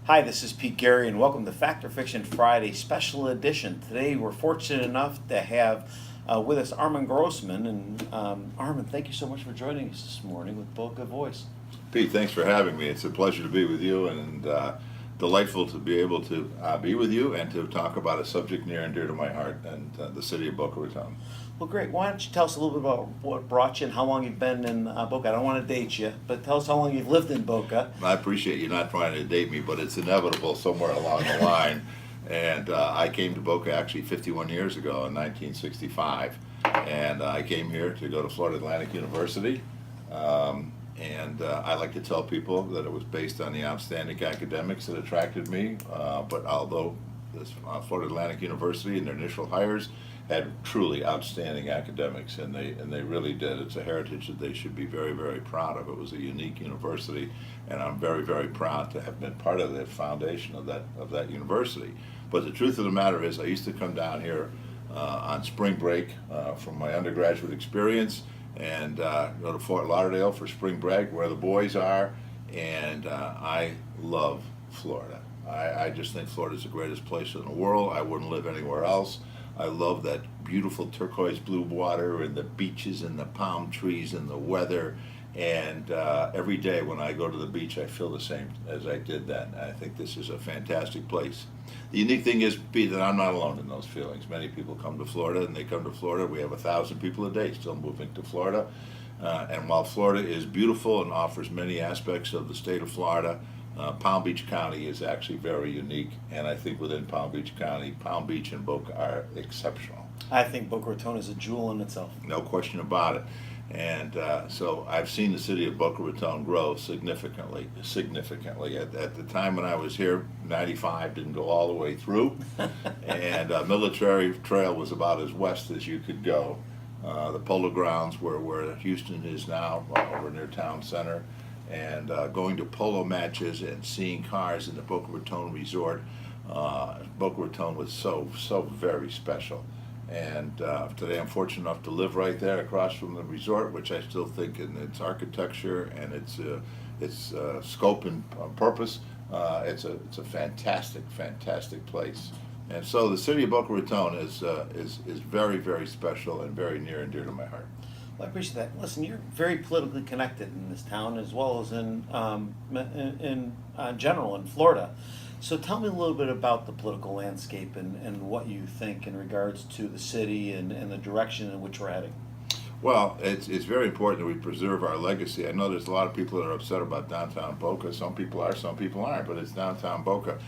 Hi, this is Pete Gary, and welcome to Fact or Fiction Friday Special Edition. Today, we're fortunate enough to have with us Armin Grossman. And Armin, thank you so much for joining us this morning with Boca Voice. Pete, thanks for having me. It's a pleasure to be with you and delightful to be able to be with you and to talk about a subject near and dear to my heart and the city of Boca Raton. Well, great. Why don't you tell us a little bit about what brought you and how long you've been in Boca? I don't want to date you, but tell us how long you've lived in Boca. I appreciate you not trying to date me, but it's inevitable somewhere along the line. And I came to Boca actually 51 years ago in 1965. And I came here to go to Florida Atlantic University. I like to tell people that it was based on the outstanding academics that attracted me. But although this Florida Atlantic University and their initial hires had truly outstanding academics, and they really did. It's a heritage that they should be very, very proud of. It was a unique university, and I'm very, very proud to have been part of the foundation of that university. But the truth of the matter is, I used to come down here on spring break from my undergraduate experience and go to Fort Lauderdale for spring break, where the boys are, and I love Florida. I just think Florida is the greatest place in the world. I wouldn't live anywhere else. I love that beautiful turquoise blue water and the beaches and the palm trees and the weather. And every day when I go to the beach, I feel the same as I did then. I think this is a fantastic place. The unique thing is, Pete, that I'm not alone in those feelings. Many people come to Florida, and they come to Florida. We have 1,000 people a day still moving to Florida. And while Florida is beautiful and offers many aspects of the state of Florida, Palm Beach County is actually very unique, and I think within Palm Beach County, Palm Beach and Boca are exceptional. I think Boca Raton is a jewel in itself. No question about it. And so I've seen the city of Boca Raton grow significantly. At the time when I was here, 95 didn't go all the way through, and Military Trail was about as west as you could go. The Polo Grounds where Houston is now, over near Town Center, and going to polo matches and seeing cars in the Boca Raton Resort. Boca Raton was so very special. And today I'm fortunate enough to live right there across from the resort, which I still think in its architecture and its scope and purpose, it's a fantastic place. And so the city of Boca Raton is very, very special and very near and dear to my heart. Well, I appreciate that. Listen, you're very politically connected in this town as well as in general in Florida. So tell me a little bit about the political landscape and what you think in regards to the city and the direction in which we're heading. Well, it's very important that we preserve our legacy. I know there's a lot of people that are upset about downtown Boca. Some people are, some people aren't, but it's downtown Boca.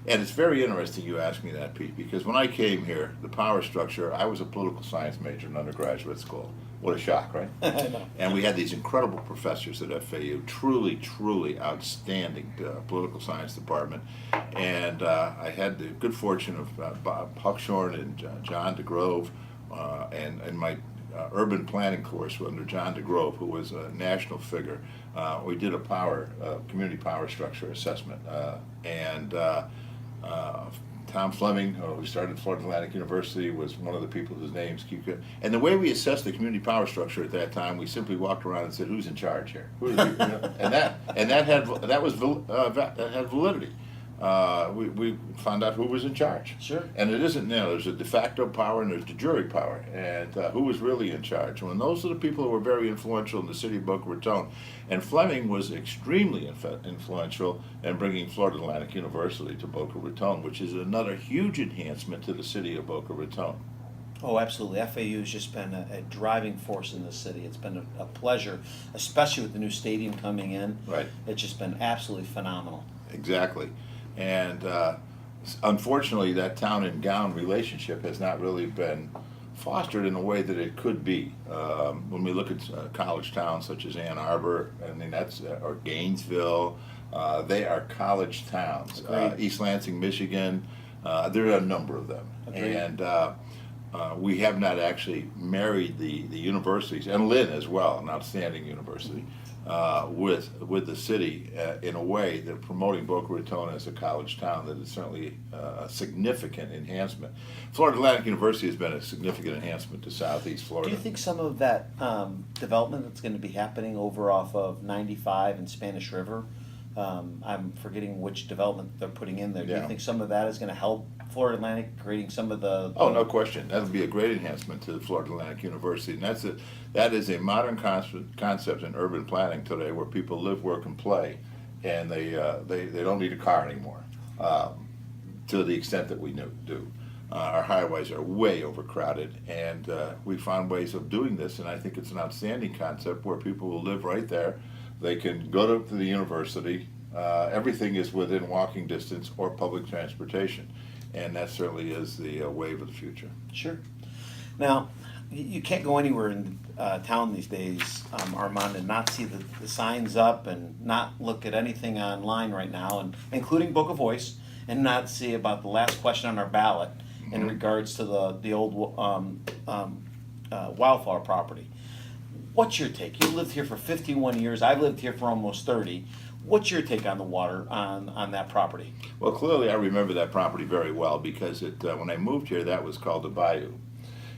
And it's very interesting you ask me that, Pete, because when I came here, the power structure, I was a political science major in undergraduate school. What a shock, right? I know. And we had these incredible professors at FAU, truly outstanding political science department. And I had the good fortune of Bob Huckshorn and John DeGrove, and my urban planning course under John DeGrove, who was a national figure. We did a community power structure assessment. Tom Fleming, who started Florida Atlantic University, was one of the people whose names keep going. And the way we assessed the community power structure at that time, we simply walked around and said, "Who's in charge here?" And that had validity. We found out who was in charge. Sure. And it isn't now. There's a de facto power and there's de jure power. And who was really in charge? And those are the people who were very influential in the city of Boca Raton. And Fleming was extremely influential in bringing Florida Atlantic University to Boca Raton, which is another huge enhancement to the city of Boca Raton. Oh, absolutely. FAU has just been a driving force in the city. It's been a pleasure, especially with the new stadium coming in. Right. It's just been absolutely phenomenal. Exactly. And unfortunately, that town and gown relationship has not really been fostered in a way that it could be. When we look at college towns such as Ann Arbor, I mean or Gainesville, they are college towns. East Lansing, Michigan, there are a number of them. Agreed. And we have not actually married the universities, and Lynn as well, an outstanding university, with the city in a way that promoting Boca Raton as a college town that is certainly a significant enhancement. Florida Atlantic University has been a significant enhancement to Southeast Florida. Do you think some of that development that's going to be happening over off of 95 and Spanish River I'm forgetting which development they're putting in there. Do you Yeah. think some of that is gonna help Florida Atlantic creating some of the? Oh, no question. That'll be a great enhancement to Florida Atlantic University, and that is a modern concept in urban planning today, where people live, work, and play, and they don't need a car anymore, to the extent that we do. Our highways are way overcrowded, and we found ways of doing this, and I think it's an outstanding concept where people will live right there. They can go to the university. Everything is within walking distance or public transportation. And that certainly is the wave of the future. Sure. Now, you can't go anywhere in town these days, Armand, and not see the signs up and not look at anything online right now, and including Book of Voice, and not see about the last question on our ballot in regards to the old wildflower property. What's your take? You lived here for 51 years. I've lived here for almost 30. What's your take on the water on that property? Well, clearly I remember that property very well because when I moved here, that was called the Bayou.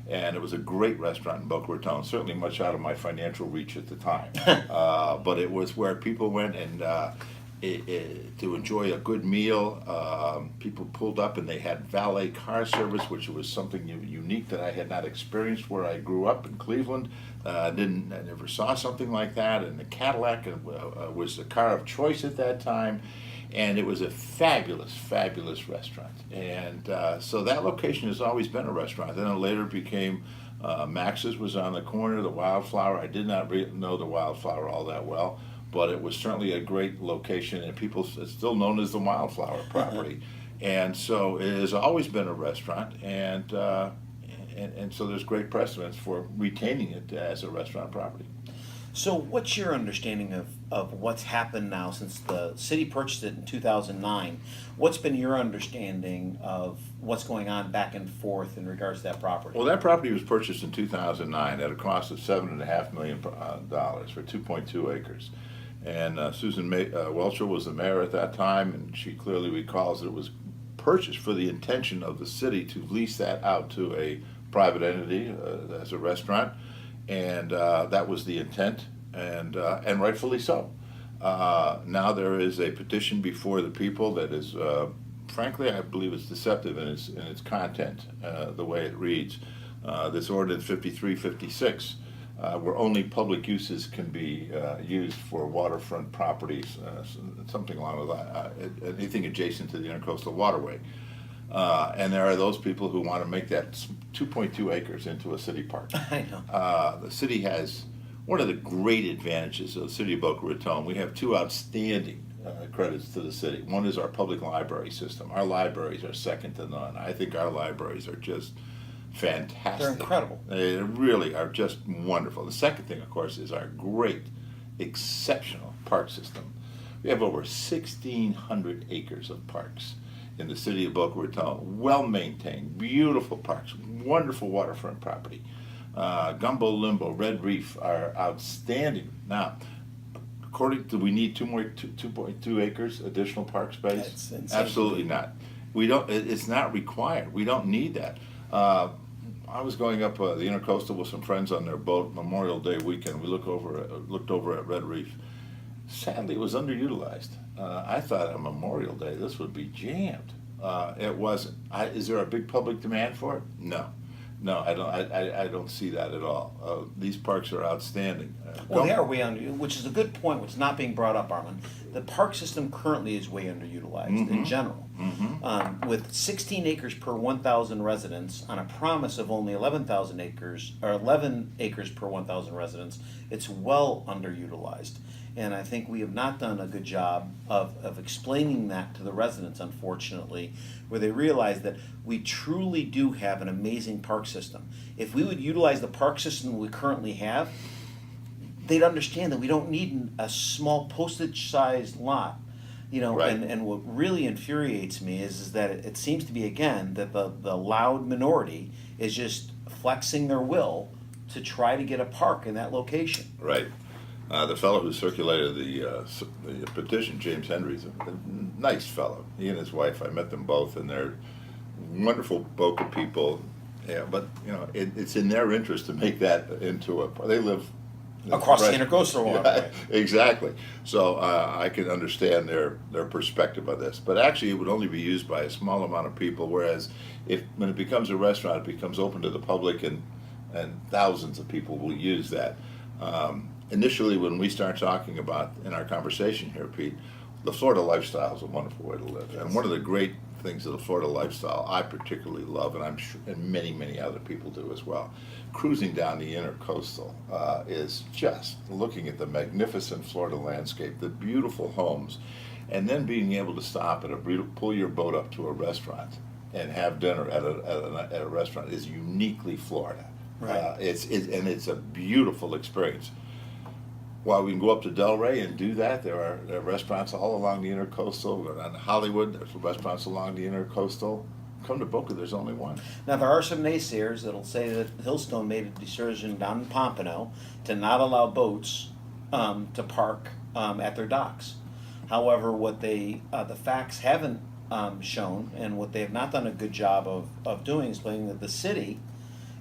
And it was a great restaurant in Boca Raton, certainly much out of my financial reach at the time. But it was where people went and to enjoy a good meal. People pulled up and they had valet car service, which was something unique that I had not experienced where I grew up in Cleveland. I never saw something like that. And the Cadillac was the car of choice at that time. And it was a fabulous, fabulous restaurant. And so that location has always been a restaurant. Then it later became Max's was on the corner, the Wildflower. I did not know the Wildflower all that well, but it was certainly a great location, and it's still known as the Wildflower property. And so it has always been a restaurant, and so there's great precedence for retaining it as a restaurant property. So what's your understanding of what's happened now since the city purchased it in 2009? What's been your understanding of what's going on back and forth in regards to that property? Well, that property was purchased in 2009 at a cost of $7.5 million for 2.2 acres. And Susan Welcher was the mayor at that time, and she clearly recalls that it was purchased for the intention of the city to lease that out to a private entity as a restaurant. And that was the intent, and rightfully so. Now there is a petition before the people that is, frankly, I believe it's deceptive in its content, the way it reads. This ordinance 5356, where only public uses can be used for waterfront properties, something along with that, anything adjacent to the Intercoastal Waterway. And there are those people who want to make that 2.2 acres into a city park. I know. The city has one of the great advantages of the city of Boca Raton. We have two outstanding credits to the city. One is our public library system. Our libraries are second to none. I think our libraries are just fantastic. They're incredible. They really are just wonderful. The second thing, of course, is our great, exceptional park system. We have over 1,600 acres of parks in the city of Boca Raton, well-maintained, beautiful parks, wonderful waterfront property. Gumbo Limbo, Red Reef are outstanding. Now, we need 2.2 acres additional park space? That's insane. Absolutely not. We don't. It's not required. We don't need that. I was going up the Intercoastal with some friends on their boat Memorial Day weekend. We looked over at Red Reef. Sadly, it was underutilized. I thought on Memorial Day this would be jammed. It wasn't. Is there a big public demand for it? No, I don't see that at all. These parks are outstanding. Well, they are way under, which is a good point, which is not being brought up, Armand. The park system currently is way underutilized in general. With 16 acres per 1,000 residents on a promise of only 11,000 acres, or 11 acres per 1,000 residents, it's well underutilized. And I think we have not done a good job of explaining that to the residents, unfortunately, where they realize that we truly do have an amazing park system. If we would utilize the park system we currently have, they'd understand that we don't need a small postage-sized lot. Right. And what really infuriates me is that it seems to be, again, that the loud minority is just flexing their will to try to get a park in that location. Right. The fellow who circulated the petition, James Henry's a nice fellow. He and his wife, I met them both, and they're wonderful Boca people. Yeah, but it's in their interest to make that into they live Across the Right. intercoastal Yeah, waterway. exactly. So I can understand their perspective of this, but actually it would only be used by a small amount of people. Whereas if when it becomes a restaurant, it becomes open to the public, and thousands of people will use that. Initially, when we start talking about in our conversation here, Pete, the Florida lifestyle is a wonderful way to live, and one of the great things of the Florida lifestyle I particularly love, and I'm sure, and many other people do as well. Cruising down the intercoastal is just looking at the magnificent Florida landscape, the beautiful homes, and then being able to stop at pull your boat up to a restaurant and have dinner at a restaurant is uniquely Florida. Right. It's a beautiful experience. While we can go up to Delray and do that, there are restaurants all along the intercoastal. On Hollywood, there's restaurants along the intercoastal. Come to Boca, there's only one. Now, there are some naysayers that'll say that Hillstone made a decision down in Pompano to not allow boats to park at their docks. However, what the facts haven't shown, and what they have not done a good job of doing, is explaining that the city,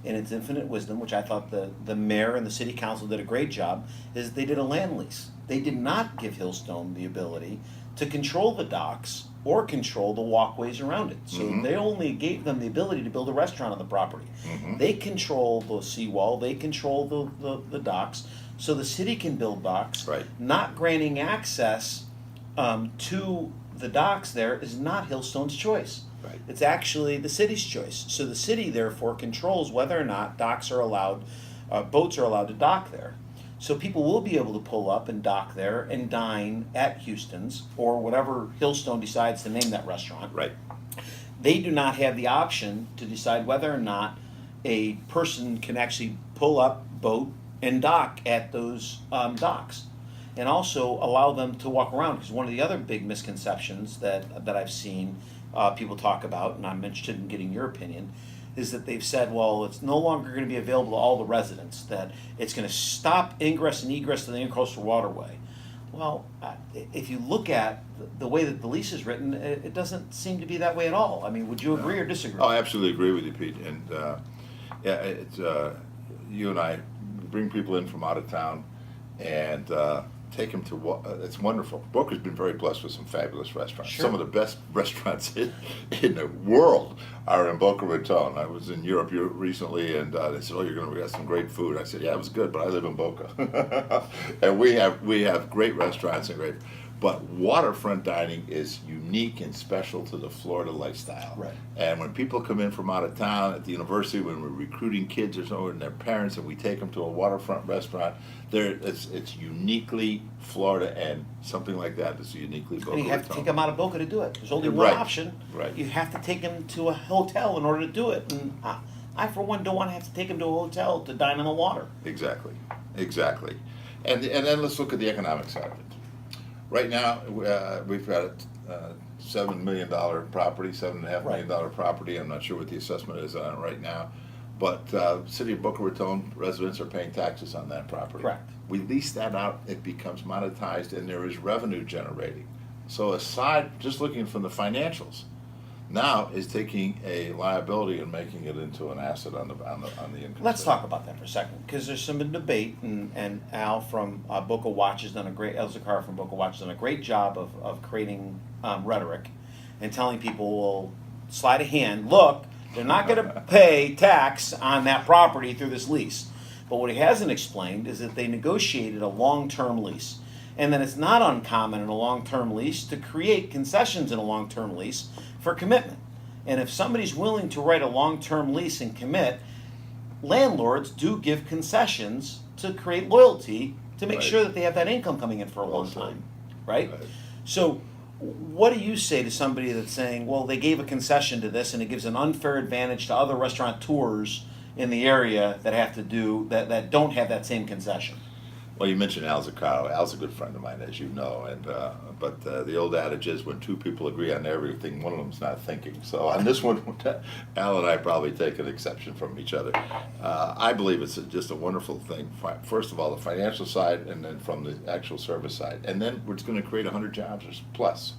in its infinite wisdom, which I thought the mayor and the city council did a great job, is they did a land lease. They did not give Hillstone the ability to control the docks or control the walkways around it. So they only gave them the ability to build a restaurant on the property. They control the seawall, they control the docks, so the city can build docks. Right. Not granting access to the docks there is not Hillstone's choice. Right. It's actually the city's choice. So the city therefore controls whether or not docks are allowed, boats are allowed to dock there. So people will be able to pull up and dock there and dine at Houston's or whatever Hillstone decides to name that restaurant. Right. They do not have the option to decide whether or not a person can actually pull up, boat, and dock at those docks. And also allow them to walk around, because one of the other big misconceptions that I've seen people talk about, and I'm interested in getting your opinion, is that they've said, well, it's no longer going to be available to all the residents, that it's going to stop ingress and egress to the intercoastal waterway. Well, if you look at the way that the lease is written, it doesn't seem to be that way at all. I mean, would you agree or disagree? Oh, I absolutely agree with you, Pete. And yeah, it's you and I bring people in from out of town and take them to. It's wonderful. Boca's been very blessed with some fabulous restaurants. Sure. Some of the best restaurants in the world are in Boca Raton. I was in Europe recently, and they said, "Oh, you're going to get some great food." I said, "Yeah, it was good, but I live in Boca, and we have great restaurants and great." But waterfront dining is unique and special to the Florida lifestyle. Right. And when people come in from out of town at the university, when we're recruiting kids or so and their parents, and we take them to a waterfront restaurant, it's uniquely Florida, and something like that is uniquely Boca And you have to Raton. take them out of Boca to do it. There's only one Right. option. Right. You have to take them to a hotel in order to do it. And I for one, don't want to have to take them to a hotel to dine on the water. Exactly. And then let's look at the economic side of it. Right now, we've got a $7 million property, $7.5 million property. I'm not sure what the assessment is on it right now, but City of Boca Raton residents are paying taxes on that property. Correct. We lease that out; it becomes monetized, and there is revenue generating. So aside, just looking from the financials, now is taking a liability and making it into an asset on the income. Let's statement. talk about that for a second, because there's some debate, and Al from Boca Watch has done Al Zakar from Boca Watch has done a great job of creating rhetoric and telling people, well, sleight of hand, look, they're not going to pay tax on that property through this lease. But what he hasn't explained is that they negotiated a long-term lease, and that it's not uncommon in a long-term lease to create concessions in a long-term lease for commitment. And if somebody's willing to write a long-term lease and commit, landlords do give concessions to create loyalty to make Right. sure that they have that income coming in for a Well long said. time, right? Right. So what do you say to somebody that's saying, well, they gave a concession to this and it gives an unfair advantage to other restaurateurs in the area that don't have that same concession? Well, you mentioned Al Zaccaro. Al's a good friend of mine, as you know, and but the old adage is when two people agree on everything, one of them's not thinking. So on this one, Al and I probably take an exception from each other. I believe it's just a wonderful thing. First of all, the financial side, and then from the actual service side, and then we're going to create 100 jobs or plus.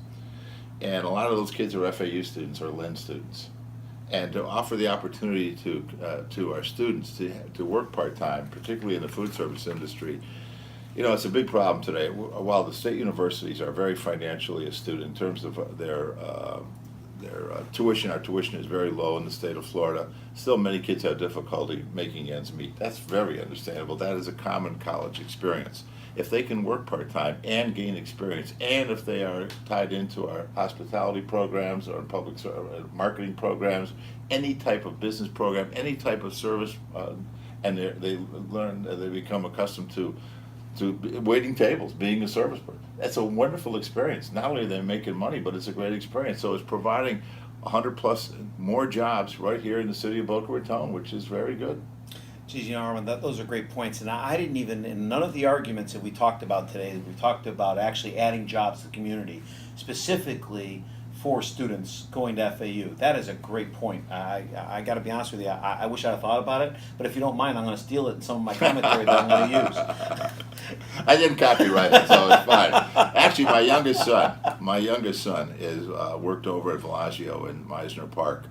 And a lot of those kids are FAU students or LEND students. and to offer the opportunity to our students to work part-time, particularly in the food service industry. You know, it's a big problem today. While the state universities are very financially astute in terms of their tuition, our tuition is very low in the state of Florida. Still, many kids have difficulty making ends meet. That's very understandable. That is a common college experience. If they can work part-time and gain experience, and if they are tied into our hospitality programs or public marketing programs, any type of business program, any type of service, and they learn, they become accustomed to waiting tables, being a service person. That's a wonderful experience. Not only are they making money, but it's a great experience. So it's providing 100 plus more jobs right here in the city of Boca Raton, which is very good. Geez, Armin, those are great points. And I didn't even, in none of the arguments that we talked about today, we talked about actually adding jobs to the community, specifically for students going to FAU. That is a great point. I got to be honest with you. I wish I had thought about it, but if you don't mind, I'm going to steal it in some of my commentary that I'm going to use. I didn't copyright it, so it's fine. Actually, my youngest son is worked over at Bellagio in Meisner Park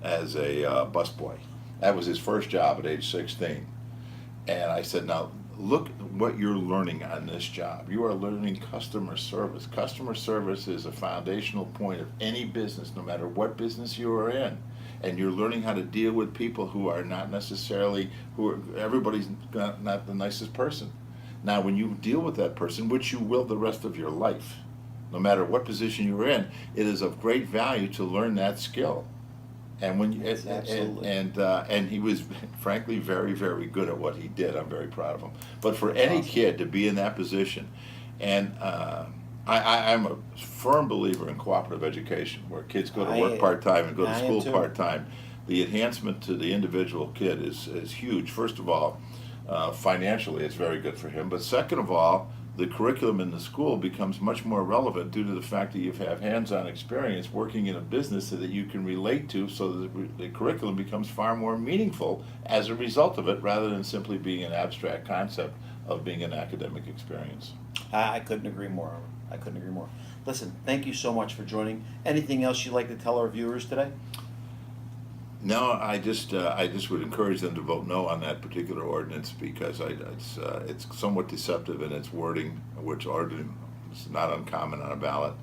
as a busboy. That was his first job at age 16. And I said, now look what you're learning on this job. You are learning customer service. Customer service is a foundational point of any business, no matter what business you are in. And you're learning how to deal with people who are not necessarily, everybody's not the nicest person. Now, when you deal with that person, which you will the rest of your life, no matter what position you're in, it is of great value to learn that skill. And when you, Absolutely. and he was frankly very, very good at what he did. I'm very proud of him. But for any kid to be in that position, and I'm a firm believer in cooperative education, where kids go to work part-time and go to school part-time. The enhancement to the individual kid is huge. First of all, financially, it's very good for him. But second of all, the curriculum in the school becomes much more relevant due to the fact that you have hands-on experience working in a business that you can relate to, so that the curriculum becomes far more meaningful as a result of it, rather than simply being an abstract concept of being an academic experience. I couldn't agree more, Armin. I couldn't agree more. Listen, thank you so much for joining. Anything else you'd like to tell our viewers today? No, I just would encourage them to vote no on that particular ordinance, because it's somewhat deceptive in its wording, which is not uncommon on a ballot,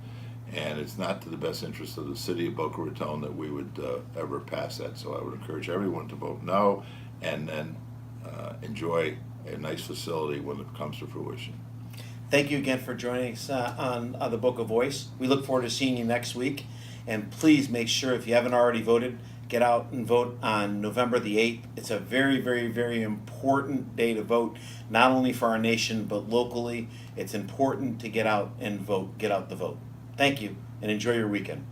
and it's not to the best interest of the city of Boca Raton that we would ever pass that. So I would encourage everyone to vote no, and then enjoy a nice facility when it comes to fruition. Thank you again for joining us on the Boca Voice. We look forward to seeing you next week, and please make sure, if you haven't already voted, get out and vote on November the 8th. It's a very, very, very important day to vote, not only for our nation, but locally. It's important to get out and vote, get out the vote. Thank you, and enjoy your weekend.